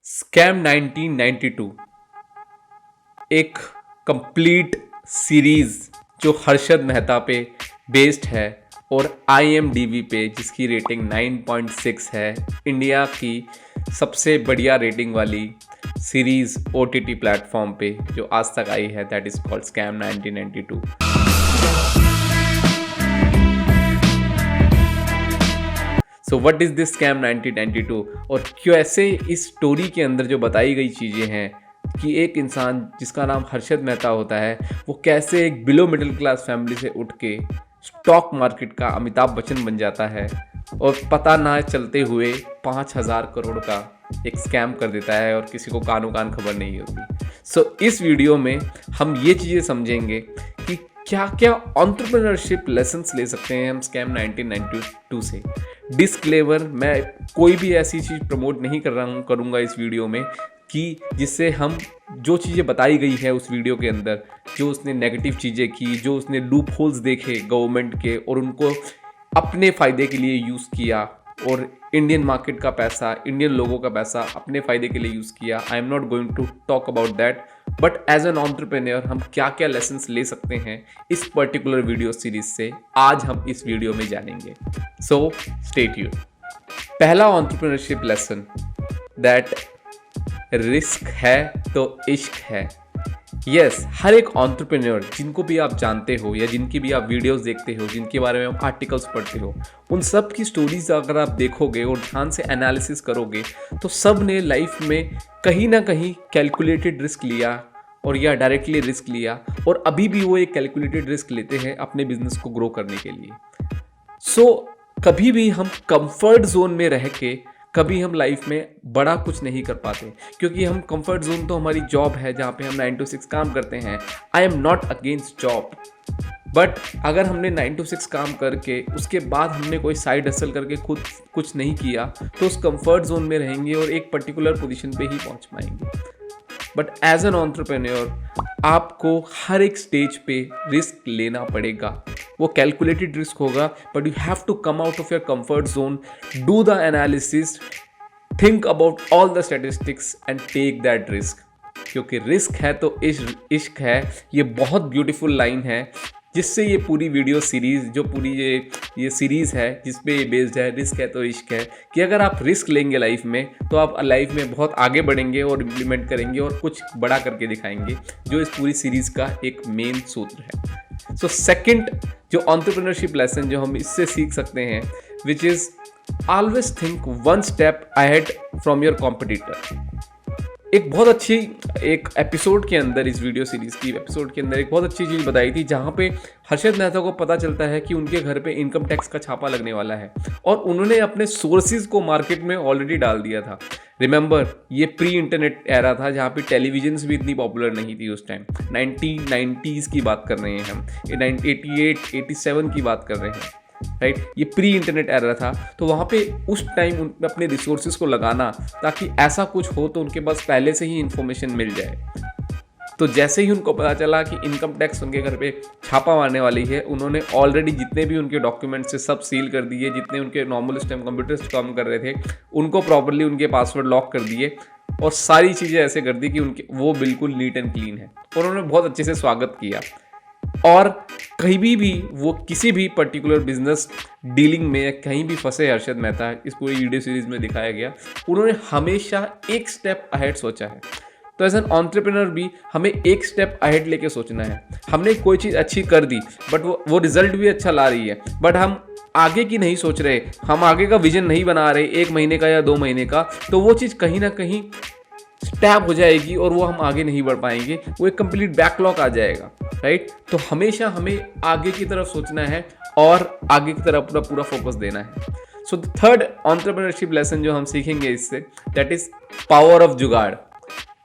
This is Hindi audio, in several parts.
स्कैम 1992 एक कंप्लीट सीरीज जो हर्षद मेहता पे बेस्ड है और IMDb पे जिसकी रेटिंग 9.6 है। इंडिया की सबसे बढ़िया रेटिंग वाली सीरीज OTT प्लेटफॉर्म पे जो आज तक आई है, that is called scam 1992। So what is this scam 1992 और कैसे इस स्टोरी के अंदर जो बताई गई चीज़ें हैं कि एक इंसान जिसका नाम हर्षद मेहता होता है वो कैसे एक बिलो मिडिल क्लास फैमिली से उठ के स्टॉक मार्केट का अमिताभ बच्चन बन जाता है और पता ना चलते हुए 5,000 करोड़ का एक स्कैम कर देता है और किसी को कानो कान खबर नहीं होती। सो इस वीडियो में हम ये चीज़ें समझेंगे कि क्या क्या एंटरप्रेन्योरशिप लेसन्स ले सकते हैं हम स्कैम 1992 से। डिस्क्लेमर, मैं कोई भी ऐसी चीज़ प्रमोट नहीं करूँगा इस वीडियो में कि जिससे हम जो चीज़ें बताई गई है उस वीडियो के अंदर, जो उसने नेगेटिव चीज़ें की, जो उसने लूप होल्स देखे गवर्नमेंट के और उनको अपने फ़ायदे के लिए यूज़ किया और इंडियन मार्केट का पैसा, इंडियन लोगों का पैसा अपने फ़ायदे के लिए यूज़ किया। I am not going to talk about that, but as an entrepreneur हम क्या क्या लेसन्स ले सकते हैं इस पर्टिकुलर वीडियो सीरीज से, आज हम इस वीडियो में जानेंगे। So stay tuned. पहला एंटरप्रेन्योरशिप लेसन, दैट रिस्क है तो इश्क है। यस, हर एक एंटरप्रेन्योर जिनको भी आप जानते हो या जिनकी भी आप वीडियोस देखते हो, जिनके बारे में आप आर्टिकल्स पढ़ते हो, उन सब की स्टोरीज अगर आप देखोगे और ध्यान से एनालिसिस करोगे तो सब ने लाइफ में कहीं ना कहीं कैलकुलेटेड रिस्क लिया और या डायरेक्टली रिस्क लिया और अभी भी वो एक कैलकुलेटेड रिस्क लेते हैं अपने बिजनेस को ग्रो करने के लिए। सो कभी भी हम कंफर्ट जोन में रह के कभी हम लाइफ में बड़ा कुछ नहीं कर पाते, क्योंकि हम कंफर्ट जोन तो हमारी जॉब है जहाँ पे हम 9 to 6 काम करते हैं। आई am not against job, but अगर हमने 9 to 6 काम करके उसके बाद हमने कोई साइड हसल करके खुद कुछ नहीं किया तो उस कंफर्ट जोन में रहेंगे और एक पर्टिकुलर पोजीशन पे ही पहुँच पाएंगे। बट एज एन एंटरप्रेन्योर आपको हर एक स्टेज पे रिस्क लेना पड़ेगा। वो कैलकुलेटेड रिस्क होगा, but you have to come out of your comfort zone, do the analysis, think about all the statistics and take that risk. क्योंकि रिस्क है तो इश्क है, ये बहुत ब्यूटीफुल लाइन है जिससे ये पूरी वीडियो सीरीज़, जो पूरी ये सीरीज़ है जिस पे ये बेस्ड है, रिस्क है तो इश्क है, कि अगर आप रिस्क लेंगे लाइफ में तो आप लाइफ में बहुत आगे बढ़ेंगे और इम्प्लीमेंट करेंगे और कुछ बड़ा करके दिखाएंगे, जो इस पूरी सीरीज़ का एक मेन सूत्र है। सो सेकंड जो एंटरप्रेन्योरशिप लेसन जो हम इससे सीख सकते हैं, which is always think one step ahead from your competitor. एक बहुत अच्छी एक एपिसोड के अंदर, इस वीडियो सीरीज़ की एपिसोड के अंदर एक बहुत अच्छी चीज़ बताई थी, जहाँ पे हर्षद मेहता को पता चलता है कि उनके घर पे इनकम टैक्स का छापा लगने वाला है और उन्होंने अपने सोर्सेज को मार्केट में ऑलरेडी डाल दिया था। रिमेंबर, ये प्री इंटरनेट एरा था जहाँ पे टेलीविजन्स भी इतनी पॉपुलर नहीं थी उस टाइम। 1990s की बात कर रहे हैं हम, 88 87 की बात कर रहे हैं, राइट। ये प्री इंटरनेट एरा था, तो वहाँ पे उस टाइम अपने रिसोर्सेज को लगाना ताकि ऐसा कुछ हो तो उनके पास पहले से ही इंफॉर्मेशन मिल जाए। तो जैसे ही उनको पता चला कि इनकम टैक्स उनके घर पे छापा मारने वाली है, उन्होंने ऑलरेडी जितने भी उनके डॉक्यूमेंट्स थे सब सील कर दिए। जितने उनके नॉर्मल उस टाइम कंप्यूटर्स काम कर रहे थे उनको प्रॉपरली उनके पासवर्ड लॉक कर दिए और सारी चीज़ें ऐसे कर दी कि उनके वो बिल्कुल नीट एंड क्लीन है और उन्होंने बहुत अच्छे से स्वागत किया। और कहीं भी वो किसी भी पर्टिकुलर बिजनेस डीलिंग में या कहीं भी फंसे हर्षद मेहता, इस पूरी वीडियो सीरीज में दिखाया गया, उन्होंने हमेशा एक स्टेप अहेड सोचा है। तो एज एन एंटरप्रेन्योर भी हमें एक स्टेप अहेड लेके सोचना है। हमने कोई चीज़ अच्छी कर दी बट वो रिजल्ट भी अच्छा ला रही है, बट हम आगे की नहीं सोच रहे, हम आगे का विजन नहीं बना रहे 1 महीने का या 2 महीने का, तो वो चीज़ कहीं ना कहीं स्टैप हो जाएगी और वो हम आगे नहीं बढ़ पाएंगे, वो एक कंप्लीट बैकलॉग आ जाएगा, राइट। तो हमेशा हमें आगे की तरफ सोचना है और आगे की तरफ पूरा फोकस देना है। So the third entrepreneurship lesson जो हम सीखेंगे इससे, दैट इज पावर ऑफ जुगाड़।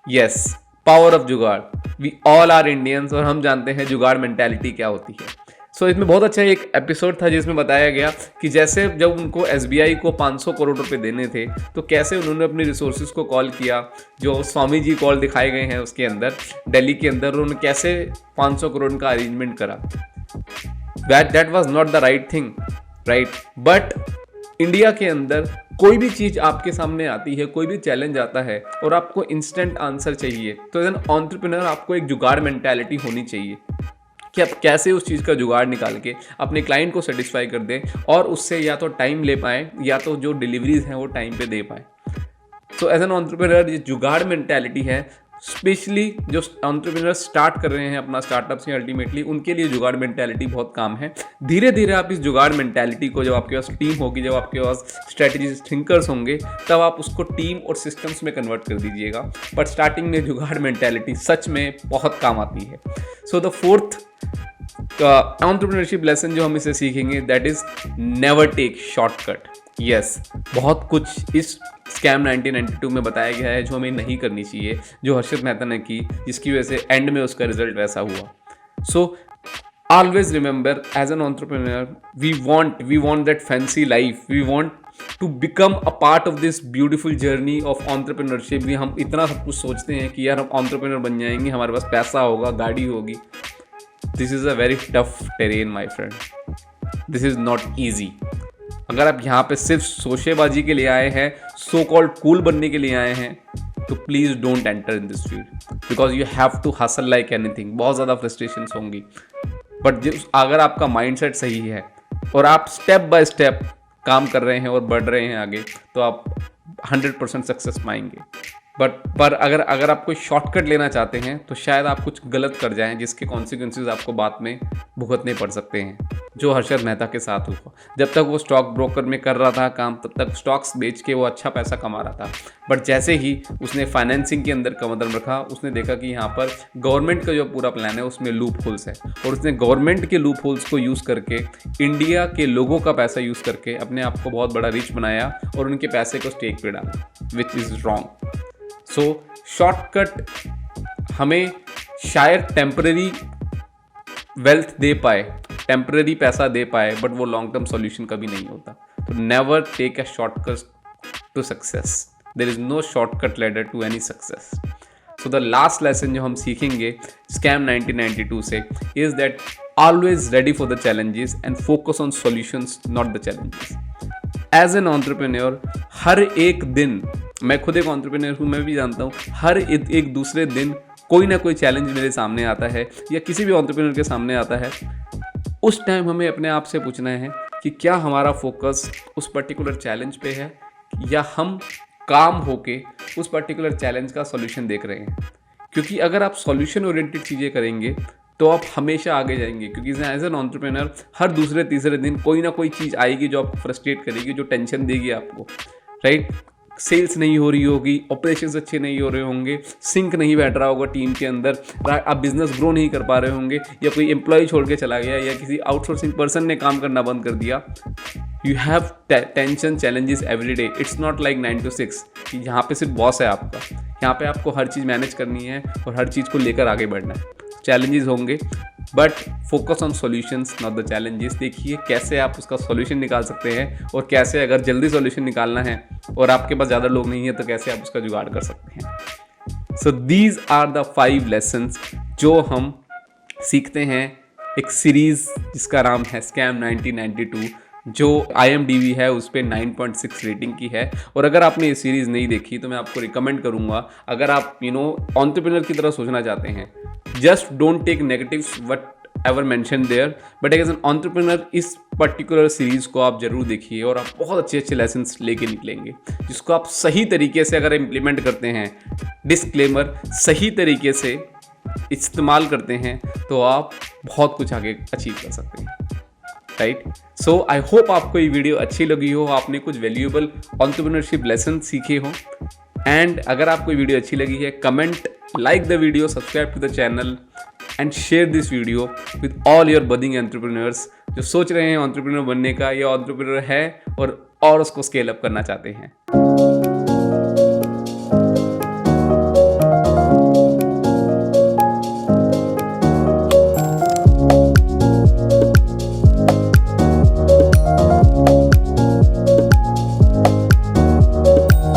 यस, पावर ऑफ जुगाड़। वी ऑल आर इंडियंस और हम जानते हैं जुगाड़ मेंटालिटी क्या होती है। सो इसमें बहुत अच्छा एक एपिसोड था जिसमें बताया गया कि जैसे जब उनको SBI को 500 करोड़ रुपए देने थे तो कैसे उन्होंने अपनी रिसोर्सेज को कॉल किया, जो स्वामी जी कॉल दिखाए गए हैं उसके अंदर दिल्ली के अंदर, उन्होंने कैसे 500 करोड़ का अरेंजमेंट करा। That was not the right thing, right, but India के अंदर कोई भी चीज़ आपके सामने आती है, कोई भी चैलेंज आता है और आपको इंस्टेंट आंसर चाहिए, तो एज एन एंटरप्रेन्योर आपको एक जुगाड़ मेंटालिटी होनी चाहिए कि आप कैसे उस चीज़ का जुगाड़ निकाल के अपने क्लाइंट को सेटिस्फाई कर दें और उससे या तो टाइम ले पाएँ या तो जो डिलीवरीज हैं वो टाइम पे दे पाएँ। सो एज एन एंटरप्रेन्योर ये जुगाड़ मेंटालिटी है, स्पेशली जो एंटरप्रेन्योर स्टार्ट कर रहे हैं अपना स्टार्टअप से, अल्टीमेटली उनके लिए जुगाड़ मेंटालिटी बहुत काम है। धीरे धीरे आप इस जुगाड़ मेंटालिटी को, जब आपके पास टीम होगी, जब आपके पास स्ट्रेटजी थिंकर्स होंगे, तब आप उसको टीम और सिस्टम्स में कन्वर्ट कर दीजिएगा। बट स्टार्टिंग में जुगाड़ मेंटालिटी सच में बहुत काम आती है। So the fourth entrepreneurship lesson जो हम इसे सीखेंगे, that is never take shortcut. Yes, बहुत कुछ इस स्कैम 1992 में बताया गया है जो हमें नहीं करनी चाहिए, जो हर्षद मेहता ने की, जिसकी वजह से एंड में उसका रिजल्ट वैसा हुआ। So always remember, as an entrepreneur we want that fancy life, we want to become a part of this beautiful journey of entrepreneurship. भी हम इतना सब कुछ सोचते हैं कि यार हम एंटरप्रेन्योर बन जाएंगे, हमारे पास पैसा होगा, गाड़ी होगी। This is a very tough terrain my friend, this is not easy. अगर आप यहाँ पे सिर्फ शोशेबाजी के लिए आए हैं, सो कॉल्ड कूल बनने के लिए आए हैं, तो please don't enter in this field, because you have to hustle like anything. बहुत ज़्यादा फ्रस्ट्रेशंस होंगी, बट अगर आपका माइंडसेट सही है और आप स्टेप बाय स्टेप काम कर रहे हैं और बढ़ रहे हैं आगे, तो आप 100% सक्सेस पाएंगे। पर अगर आप कोई शॉर्टकट लेना चाहते हैं तो शायद आप कुछ गलत कर जाएं, जिसके कॉन्सिक्वेंसेस आपको बाद में भुगतने पड़ सकते हैं, जो हर्षद मेहता के साथ हुआ। जब तक वो स्टॉक ब्रोकर में कर रहा था काम, तब तक स्टॉक्स बेच के वो अच्छा पैसा कमा रहा था। बट जैसे ही उसने फाइनेंसिंग के अंदर कदम रखा, उसने देखा कि यहाँ पर गवर्नमेंट का जो पूरा प्लान है उसमें लूप होल्स है, और उसने गवर्नमेंट के लूप होल्स को यूज़ करके, इंडिया के लोगों का पैसा यूज़ करके अपने आप को बहुत बड़ा रिच बनाया और उनके पैसे को स्टेक पे डाला, which is wrong. So shortcut हमें शायद टेम्पररी वेल्थ दे पाए, टेम्पररी पैसा दे पाए, बट वो लॉन्ग टर्म सॉल्यूशन कभी नहीं होता। तो never take a shortcut to success, there is no shortcut ladder to any success. So the last lesson जो हम सीखेंगे स्कैम 1992 से is that always ready for the challenges and focus on solutions, not the challenges. As an entrepreneur हर एक दिन, मैं खुद एक एंटरप्रेन्योर हूँ, मैं भी जानता हूँ, हर एक दूसरे दिन कोई ना कोई चैलेंज मेरे सामने आता है या किसी भी एंटरप्रेन्योर के सामने आता है। उस टाइम हमें अपने आप से पूछना है कि क्या हमारा फोकस उस पर्टिकुलर चैलेंज पे है या हम काम होके उस पर्टिकुलर चैलेंज का सॉल्यूशन देख रहे हैं। क्योंकि अगर आप सॉल्यूशन ओरिएंटेड चीज़ें करेंगे तो आप हमेशा आगे जाएंगे, क्योंकि एज एन एंटरप्रेन्योर हर दूसरे तीसरे दिन कोई ना कोई चीज़ आएगी जो आपको फ्रस्ट्रेट करेगी, जो टेंशन देगी आपको, राइट। सेल्स नहीं हो रही होगी, ऑपरेशंस अच्छे नहीं हो रहे होंगे, सिंक नहीं बैठ रहा होगा टीम के अंदर, आप बिजनेस ग्रो नहीं कर पा रहे होंगे, या कोई एम्प्लॉय छोड़ के चला गया, या किसी आउटसोर्सिंग पर्सन ने काम करना बंद कर दिया। You have tension, challenges every day. It's not like 9 to 6 कि यहाँ पे सिर्फ बॉस है आपका। यहाँ पे आपको हर चीज़ मैनेज करनी है और हर चीज़ को लेकर आगे बढ़ना है। चैलेंजेस होंगे, but focus on solutions, not the challenges. देखिए कैसे आप उसका सॉल्यूशन निकाल सकते हैं, और कैसे अगर जल्दी सॉल्यूशन निकालना है और आपके पास ज़्यादा लोग नहीं है तो कैसे आप उसका जुगाड़ कर सकते हैं। So these are the 5 lessons जो हम सीखते हैं एक सीरीज़ जिसका नाम है स्कैम 1992, जो IMDb है उस पर 9.6 रेटिंग की है। और अगर आपने ये सीरीज़ नहीं देखी तो मैं आपको रिकमेंड करूँगा, अगर आप एंटरप्रेन्योर की तरह सोचना चाहते हैं, just don't take negatives whatever mention there, but as an entrepreneur इस पर्टिकुलर सीरीज़ को आप जरूर देखिए और आप बहुत अच्छे अच्छे लेसन्स लेके निकलेंगे, जिसको आप सही तरीके से अगर इम्प्लीमेंट करते हैं, डिस्क्लेमर सही तरीके से इस्तेमाल करते हैं, तो आप बहुत कुछ आगे अचीव कर सकते हैं, राइट। सो आई होप आपको ये वीडियो अच्छी लगी हो, आपने कुछ वैल्यूएबल एंटरप्रेन्योरशिप लेसन सीखे हो। एंड अगर आपको ये वीडियो अच्छी लगी है, comment, like the video, subscribe to the channel and share this video with all your budding entrepreneurs जो सोच रहे हैं एंटरप्रेन्योर बनने का, या एंटरप्रेन्योर है और उसको स्केल अप करना चाहते हैं।